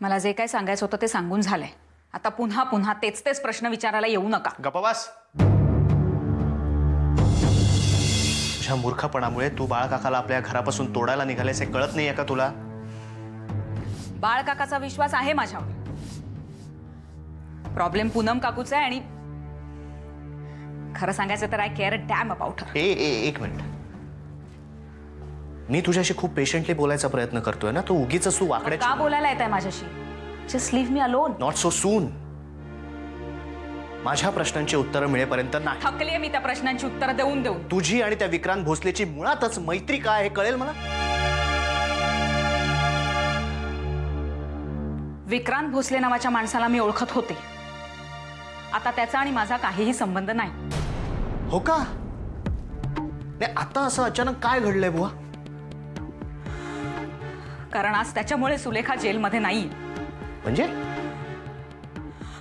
मला जे काय सांगायचं होतं ते सांगून झालंय. आता पुन्हा पुन्हा तेच तेच प्रश्न विचारायला येऊ नका. गप्पाबास. तुझ्या मूर्खपणामुळे तू बाळकाकाला आपल्या घरापासून तोडायला निघालेस हे कळत नाहीये का तुला? बाळकाकाचा विश्वास आहे माझ्यावर. प्रॉब्लेम पूनम काकूचा आहे आणि खरं सांगायचं तर I care dam about her. एक मिनिट. मी तुझ्याशी खूप पेशंटली बोलायचा प्रयत्न करतोय ना, तू उगीच तू वाकड्या का बोलायला येत आहे माझ्याशी? Just leave me alone. Not so soon. माझ्या प्रश्नांची उत्तरं मिळेपर्यंत नाही. थकलीये मी त्या प्रश्नांची उत्तरं देऊन देऊन. तुझी आणि त्या विक्रांत भोसलेची मुळातच मैत्री काय हे कळेल मला. विक्रांत भोसले नावाच्या माणसाला मी ओळखत होते. आता त्याचा आणि माझा काहीही संबंध नाही. हो का? नाही, आता असं अचानक काय घडलंय बुवा? कारण आज त्याच्यामुळे सुलेखा जेलमध्ये नाही.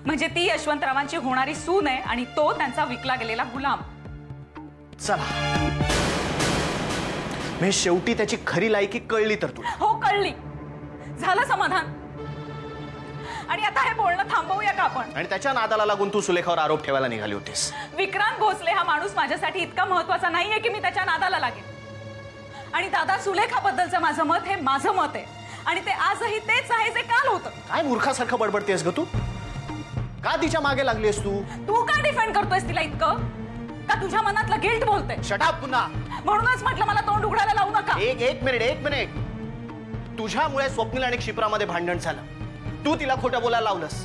म्हणजे ती यशवंतरावांची होणारी सून आहे आणि तो त्यांचा विकला गेलेला गुलाम. चला, मी शेवटी त्याची खरी लायकी कळली तर तुला. हो, कळली. झालं समाधान. आणि आता हे बोलणं थांबवूया का आपण? आणि त्याच्या नादाला लागून तू सुलेखावर आरोप ठेवायला निघाली होतीस. विक्रांत भोसले हा माणूस माझ्यासाठी इतका महत्वाचा नाहीये की मी त्याच्या नादाला लागेल. आणि दादा, सुलेखाबद्दलचं माझं मत हे माझं मत आहे आणि ते आजही तेच आहे जे काल होतं. काय मूर्खासारखं बडबडतेस ग तू? का तिच्या मागे लागलीस तू? तू का डिफेंड करतोयस तिला इतकं? का तुझ्या मनातलं गिल्ट बोलते? शट अप पुन्हा. म्हणूनच म्हटलं मला तोंड उघडायला लावू नका. एक मिनिट. तुझ्यामुळे स्वप्नील आणि क्षिप्रामध्ये भांडण झालं. तू तिला खोटं बोलायला लावलंस.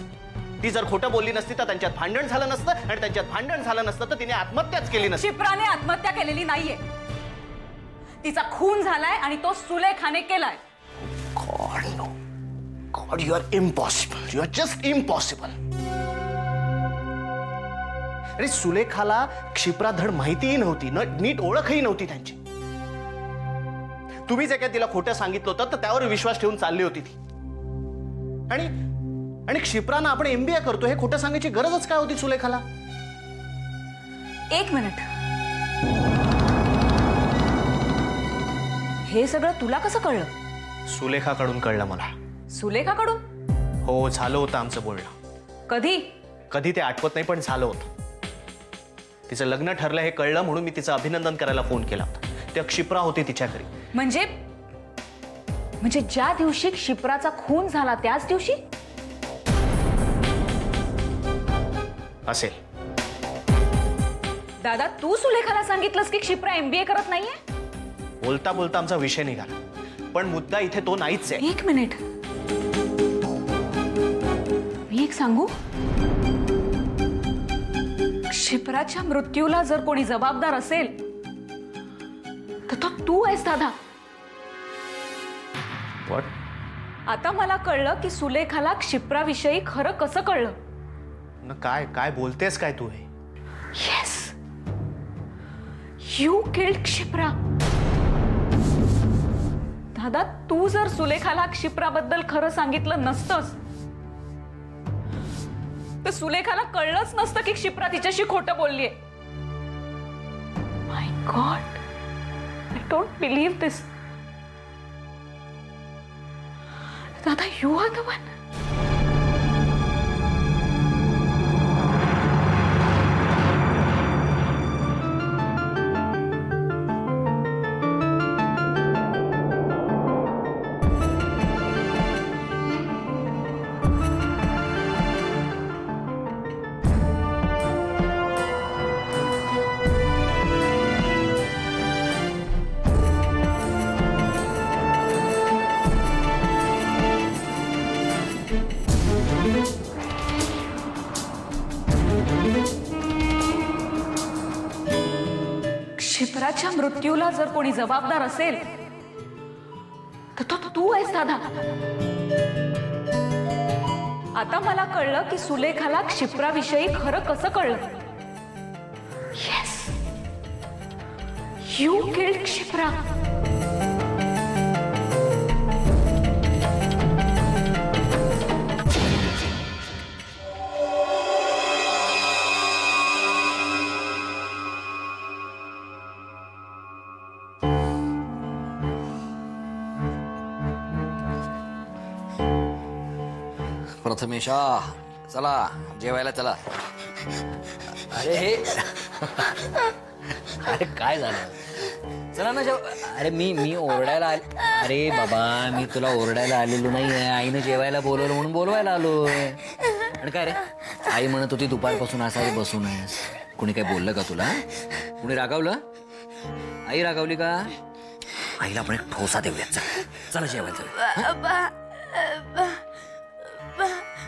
ती जर खोटं बोलली नसती तर त्यांच्यात भांडण झालं नसतं आणि त्यांच्यात भांडण झालं नसतं तर तिने आत्महत्याच केली नसती. क्षिप्राने आत्महत्या केलेली नाहीये. तिचा खून झालाय आणि तो सुलेखाने केलाय. God, no. God, you are impossible. You are just impossible. अरे सुलेखाला क्षिप्रा धड माहितीही नव्हती, नीट ओळखही नव्हती त्यांची. तुम्ही जे काय तिला खोटं सांगितलं होतं तर त्यावर विश्वास ठेवून चालली होती ती. आणि क्षिप्रानं आपण MBA करतो हे खोटं सांगायची गरजच काय होती सुलेखाला? एक मिनिट. हे सगळं तुला कसं कळलं? सुलेखाकडून कळलं मला. सुलेखाकडून? हो, झालं होतं आमचं बोलणं. कधी ते आठवत नाही पण झालं होतं. तिचं लग्न ठरलं हे कळलं म्हणून मी तिचं अभिनंदन करायला फोन केला होता. त्या क्षिप्रा होती तिच्या घरी. म्हणजे ज्या दिवशी क्षिप्राचा खून झाला त्याच दिवशी? असेल. दादा, तू सुलेखाला सांगितलंस की क्षिप्रा MBA करत नाहीये? बोलता बोलता आमचा विषय निघाला, पण मुद्दा इथे तो नाहीच आहे. एक मिनिट, मी एक सांगू? क्षिप्राच्या मृत्यूला जर कोणी जबाबदार असेल तर तो तू आहेस दादा. What? आता मला कळलं की सुलेखाला क्षिप्राविषयी खरं कसं कळलं. काय बोलतेस काय तू? हे येस, यू किल्ड क्षिप्रा. दादा, तू जर सुलेखाला क्षिप्राबद्दल खरं सांगितलं नसतंस तर सुलेखाला कळलंच नसतं की क्षिप्रा तिच्याशी खोटं बोललीये. माय गॉड, आय डोंट बिलीव्ह दिस. दादा, यू आर द वन. क्षिप्राच्या मृत्यूला जर कोणी जबाबदार असेल तर तो तू आहेस दादा. आता मला कळलं की सुलेखाला क्षिप्राविषयी खरं कसं कळलं. Yes, you killed Kshipra. प्रथमेशा, चला जेवायला चला. अरे हे अरे काय झालं? चला ना जेव. अरे मी ओरडायला अरे बाबा, मी तुला ओरडायला आलेलो नाही आहे. आईनं जेवायला बोलवलं म्हणून बोलवायला आलोय. आणि काय रे, आई म्हणत होती दुपारपासून असा बसून आहेस. कुणी काय बोललं का तुला? कुणी रागावलं? आई रागावली का? आईला आपण एक ठोसा देऊया. चला जेवायला चला.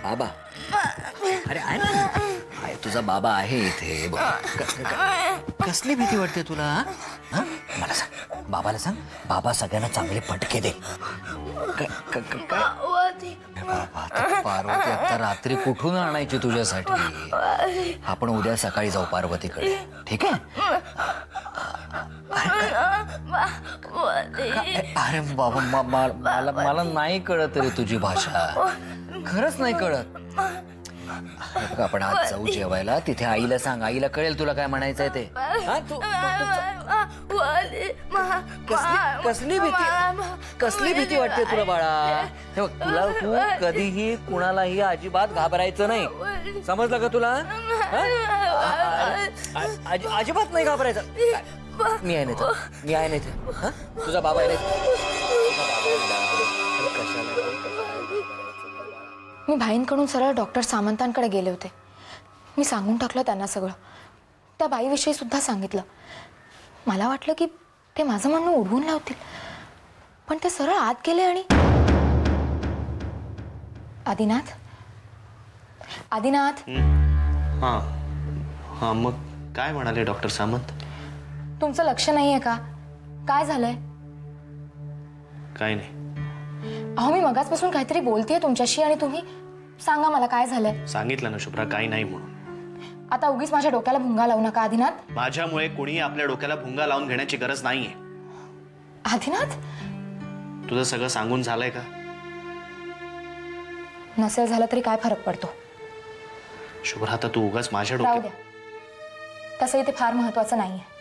बाबा, अरे आहे तुझा बाबा आहे इथे. कसली भीती वाटते तुला? मला सांग, बाबाला सांग. बाबा सगळ्यांना चांगले फटके दे. पार्वती आता रात्री कुठून आणायची तुझ्यासाठी? आपण उद्या सकाळी जाऊ पार्वतीकडे, ठीक आहे? अरे बाबा, मला नाही कळत रे तुझी भाषा. खरंच नाही कळत. आपण आज जाऊ जेवायला. तिथे आईला सांग, आईला कळेल तुला काय म्हणायचंय ते. कसली भीती वाटते तुला बाळा? हे बघ, तुला तू कधीही कुणालाही अजिबात घाबरायचं नाही. समजलं का तुला? अजिबात नाही घाबरायचं. मी आहे नाही, मी आहे नाही. तुझा बाबा आहे नाही. मी भाईंकडून सरळ डॉक्टर सामंतांकडे गेले होते. मी सांगून टाकलं त्यांना सगळं. त्या बाईविषयी सुद्धा सांगितलं. मला वाटलं की ते माझं म्हणणं उडवून लावतील, पण ते सरळ आत गेले. आणि आदिनाथ, आदिनाथ. हां हां, मग काय म्हणाले डॉक्टर सामंत? तुमचं लक्ष नाहीये का? काय झालंय? काय नाही. अहो, मी मगाचपासून काहीतरी बोलतेय तुमच्याशी आणि तुम्ही सांगा मला काय झालंय. सांगितलं ना शुभ्रा, काही नाही म्हणून. आता उगीच माझ्या डोक्याला भुंगा लावू नका आदिनाथ. माझ्यामुळे कोणी आपल्या डोक्याला भुंगा लावून घेण्याची गरज नाहीये. आदिनाथ, तुझं सगळं सांगून झालंय का? नसेल झालं तरी काय फरक पडतो? शुभ्रा, आता तू उगाच माझ्या राहू डोक्यात. द्या, तसंही ते फार महत्वाचं नाहीये.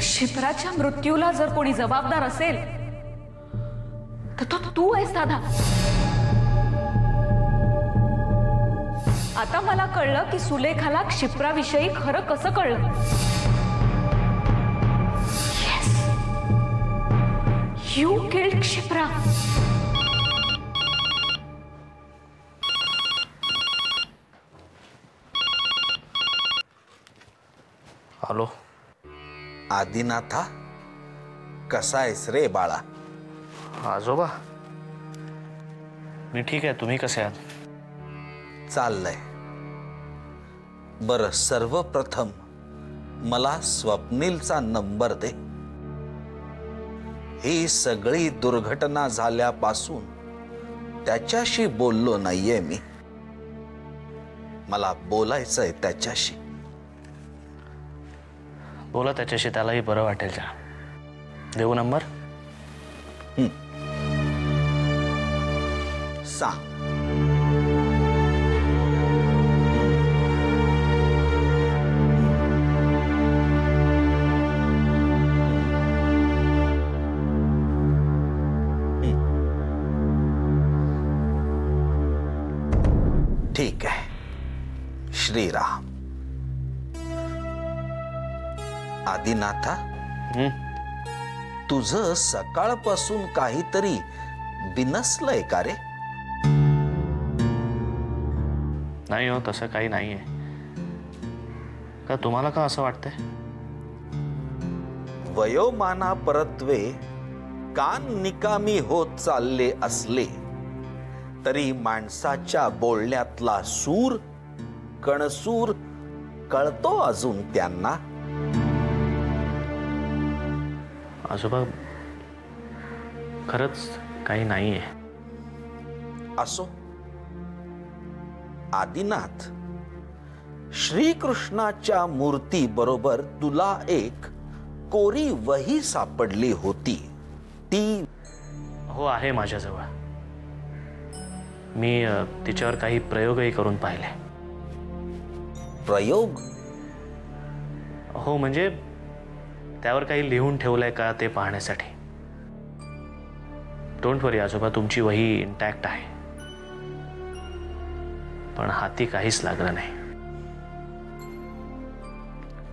क्षिप्राच्या मृत्यूला जर कोणी जबाबदार असेल तर तो तू आहेस दादा. आता मला कळलं की सुलेखाला क्षिप्राविषयी खरं कसं कळलं. You killed Kshipra. हॅलो आदिनाथा, कसा आहेस रे बाळा? आजोबा, मी ठीक आहे. तुम्ही कसे आहात? चाललंय. बरं, सर्वप्रथम मला स्वप्नीलचा नंबर दे. ही सगळी दुर्घटना झाल्यापासून त्याच्याशी बोललो नाहीये मी. मला बोलायचंय त्याच्याशी. बोला त्याच्याशी, त्यालाही बरं वाटेल. का देऊ नंबर? सांग. ठीक आहे. श्रीराम. आदिनाथा, तुझं सकाळपासून काहीतरी बिनसलंय का रे? नाही हो, तसं काही नाहीये. का तुम्हाला का असं वाटतंय? वयोमाना परत्वे कान निकामी होत चालले असले तरी माणसाच्या बोलण्यातला सूर कणसूर कळतो अजून त्यांना. आजोबा खरंच काही नाहीये. असो आदिनाथ, श्रीकृष्णाच्या मूर्ती बरोबर तुला एक कोरी वही सापडली होती. ती हो आहे माझ्याजवळ. मी तिच्यावर काही प्रयोगही करून पाहिले. प्रयोग? हो म्हणजे त्यावर काही लिहून ठेवलंय का ते पाहण्यासाठी. डोंट वरी आजोबा, तुमची वही इंटॅक्ट आहे. पण हाती काहीच लागलं नाही.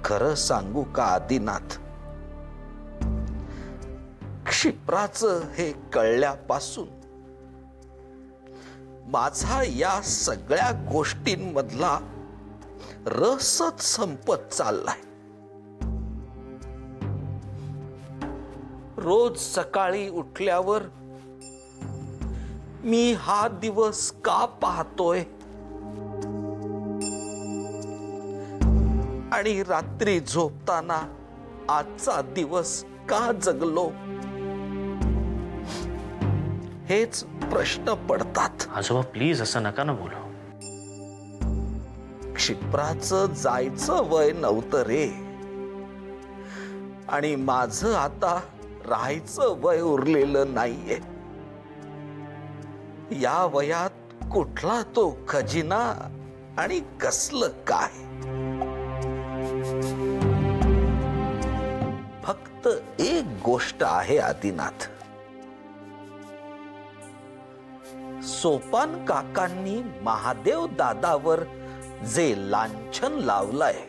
खरं सांगू का आदिनाथ, क्षिप्राचं हे कळल्यापासून माझा या सगळ्या गोष्टींमधला रसच संपत चाललाय. रोज सकाळी उठल्यावर मी हा दिवस का पाहतोय आणि रात्री झोपताना आजचा दिवस का जगलो, हेच प्रश्न पडतात. आजोबा प्लीज असं नका ना बोलू. क्षिप्राचं जायचं वय नव्हतं रे, आणि माझं आता राहायचं वय उरलेलं नाहीये. या वयात कुठला तो खजिना आणि कसलं काय. फक्त एक गोष्ट आहे आदिनाथ, सोपान काकांनी महादेव दादावर जे लांछन लावलंय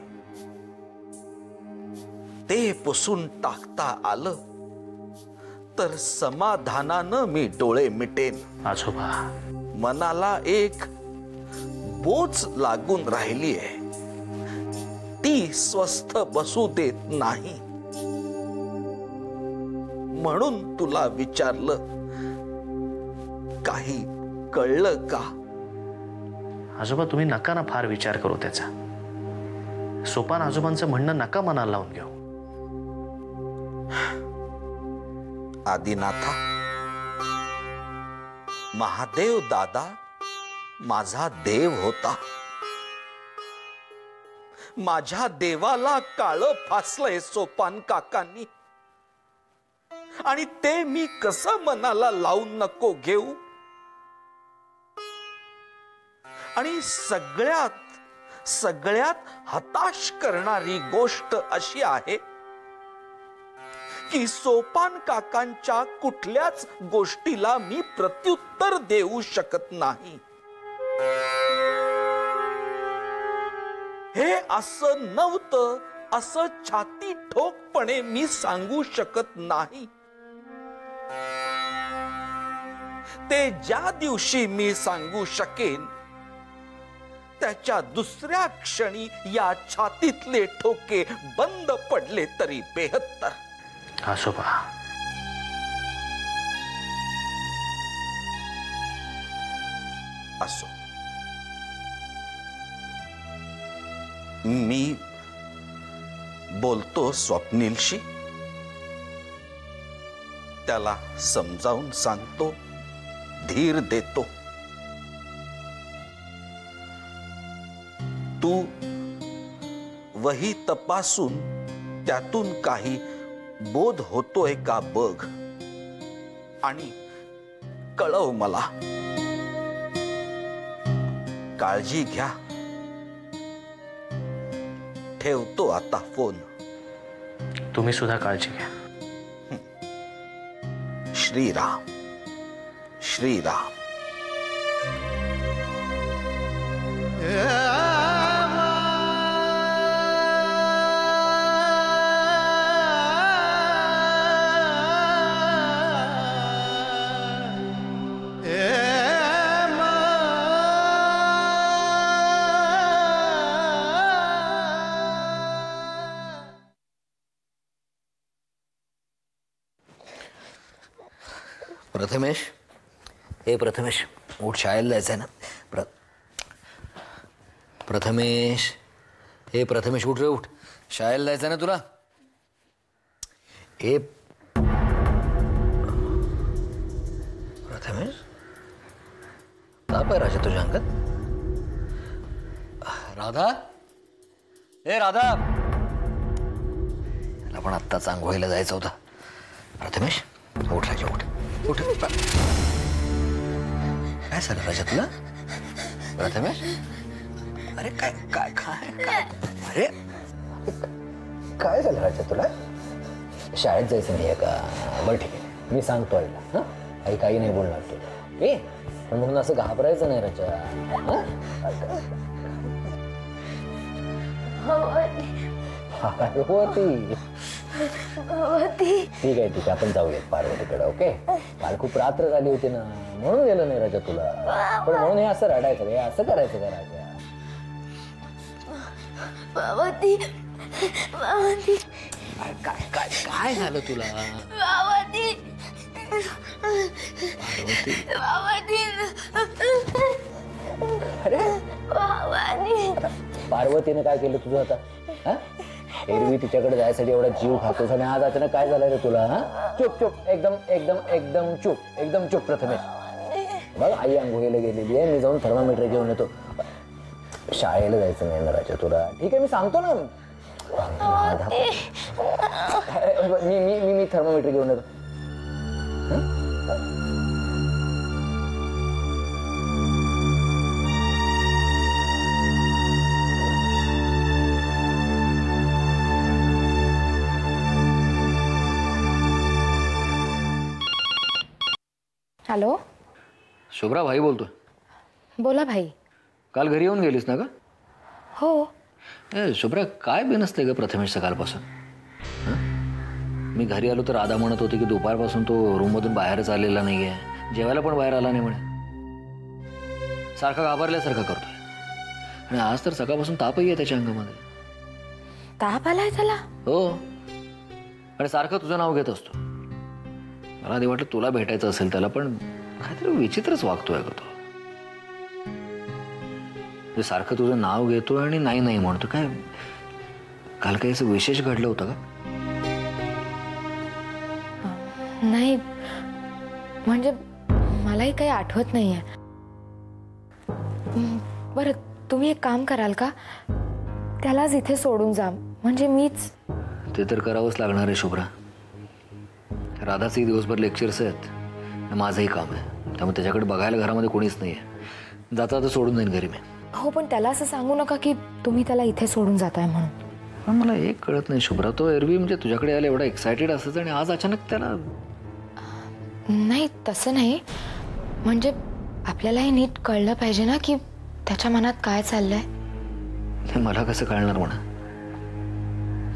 ते पुसून टाकता आलं तर समाधानानं मी डोळे मिटेन. आजोबा मनाला एक बोच लागून राहिलीये, ती स्वस्थ बसू देत नाही. म्हणून तुला विचारलं, काही कळलं का? आजोबा तुम्ही नका ना फार विचार करू त्याचा. सोपान आजोबांचं म्हणणं नका मनाला लावून घेऊ. आदिनाथा, महादेव दादा माझा देव होता. माझ्या देवाला काळं फासलंय सोपान काकांनी, आणि ते मी कसं मनाला लावून नको घेऊ. आणि सगळ्यात हताश करणारी गोष्ट अशी आहे की सोपान काकांच्या कुठल्याच गोष्टीला मी प्रत्युत्तर देऊ शकत नाही. हे असं नव्हतं असं छाती ठोकपणे मी सांगू शकत नाही. ते ज्या दिवशी मी सांगू शकेन त्याच्या दुसऱ्या क्षणी या छातीतले ठोके बंद पडले तरी बेहत्तर. आजोबा असो, मी बोलतो स्वप्नीलशी, त्याला समजावून सांगतो, धीर देतो. तू वही तपासून त्यातून काही बोध होतोय का बघ आणि कळव मला. काळजी घ्या. ठेवतो आता फोन. तुम्ही सुद्धा काळजी घ्या. श्रीराम श्रीराम. प्रथमेश, हे प्रथमेश, उठ, शाळेला जायचं आहे ना. प्रथमेश, हे प्रथमेश उठ रे, उठ. शाळेला जायचं ना तुला. हे प्रथमेश, ताप आहे राजा तुझ्या अंगात. राधा, ए राधा, याला पण आत्ताच आंघोळीला जायचं होतं. प्रथमेश उठ राजा, उठ उठ. काय झालं राजा तुला? प्रथमेश, अरे काय काय काय काय अरे काय झालं राजा तुला? शाळेत जायचं नाहीये का? बरं ठीक आहे, मी सांगतो आईला. हा, आई काही नाही बोलणार तुला. ए पण म्हणून असं घाबरायचं नाही राजा. पार्वती, ठीक आहे ठीक आहे, आपण जाऊयात पार्वतीकडे. ओके, काल खूप रात्र झाली होती ना, म्हणून गेलं नाही राजा तुला. पण म्हणून हे असं रडायचं, हे असं करायचं का राजा? पार्वती, पार्वती, काय काय काय झालं तुला? पार्वती, पार्वती, अरे पार्वती. पार्वतीने काय केलं तुझं आता? हा, एरवी तिच्याकडे जायसाठी एवढा जीव खातोस आणि आज अचानक काय झालं रे तुला? हा, चुप चुप, एकदम एकदम एकदम चुप, एकदम चुप. प्रथमेश बघ, आई आंघोळीला गेलेली आहे, मी जाऊन थर्मामीटर घेऊन येतो. शाळेला जायचं नाही ना राजा तुला. ठीक आहे, मी सांगतो ना. मी मी मी थर्मामीटर घेऊन येतो. हॅलो, शुभ्रा, भाई बोलतोय. बोला भाई. काल घरी येऊन गेलीस ना ग? हो. ए शुभ्रा, काय बिनसते ग प्रथमेश सकाळपासून? मी घरी आलो तर राधा म्हणत होती की दुपारपासून तो रूममधून बाहेरच आलेला नाहीये, जेवायला पण बाहेर आला नाही म्हणे. सारखा घाबरल्यासारखा करतोय. आणि आज तर सकाळपासून तापही आहे त्याच्या अंगामध्ये. ताप आलाय त्याला? हो, आणि सारखं तुझं नाव घेत असतो. मला आधी वाटलं तुला भेटायचं असेल त्याला, पण काहीतरी विचित्रच वागतोय का तो. सारखं तुझं नाव घेतो आणि नाही नाही म्हणतो. काय काल काही असं विशेष घडलं होतं का? नाही, म्हणजे मलाही काही आठवत नाहीये. बरं, तुम्ही एक काम कराल का? त्यालाच इथे सोडून जा, म्हणजे मीच. ते तर करावंच लागणार आहे शुभ्रा. राधाचंही दिवसभर लेक्चर्स आहेत, माझंही काम आहे, त्यामुळे त्याच्याकडे बघायला घरामध्ये कोणीच नाही आहे. जाता आता सोडून जाईन घरी मी. हो, पण त्याला असं सांगू नका की तुम्ही त्याला इथे सोडून जाताय म्हणून. पण मला एक कळत नाही शुभ्रा, तो एरवी म्हणजे तुझ्याकडे यायला एवढा एक्सायटेड असायचा आणि आज अचानक त्याला. नाही, तसं नाही, म्हणजे आपल्यालाही नीट कळलं पाहिजे ना की त्याच्या मनात काय चाललंय. ते मला कसं कळणार म्हणा?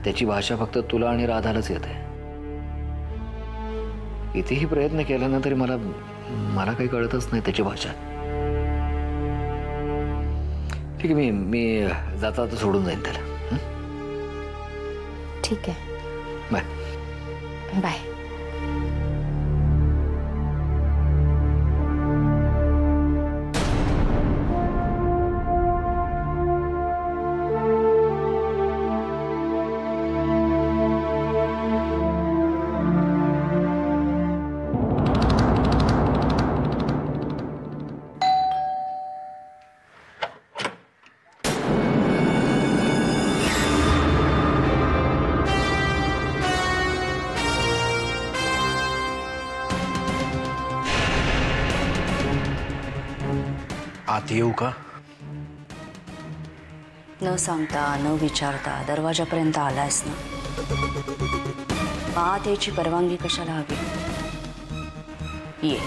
त्याची भाषा फक्त तुला आणि राधालाच येते. कितीही प्रयत्न केला ना तरी मला काही कळतच नाही त्याची भाषा. ठीक आहे, मी जाता आता सोडून जाईन त्याला. ठीक आहे, बाय बाय. आत येऊ का? न सांगता न विचारता दरवाजापर्यंत आलायस ना, आत याची परवानगी कशाला हवी? ये.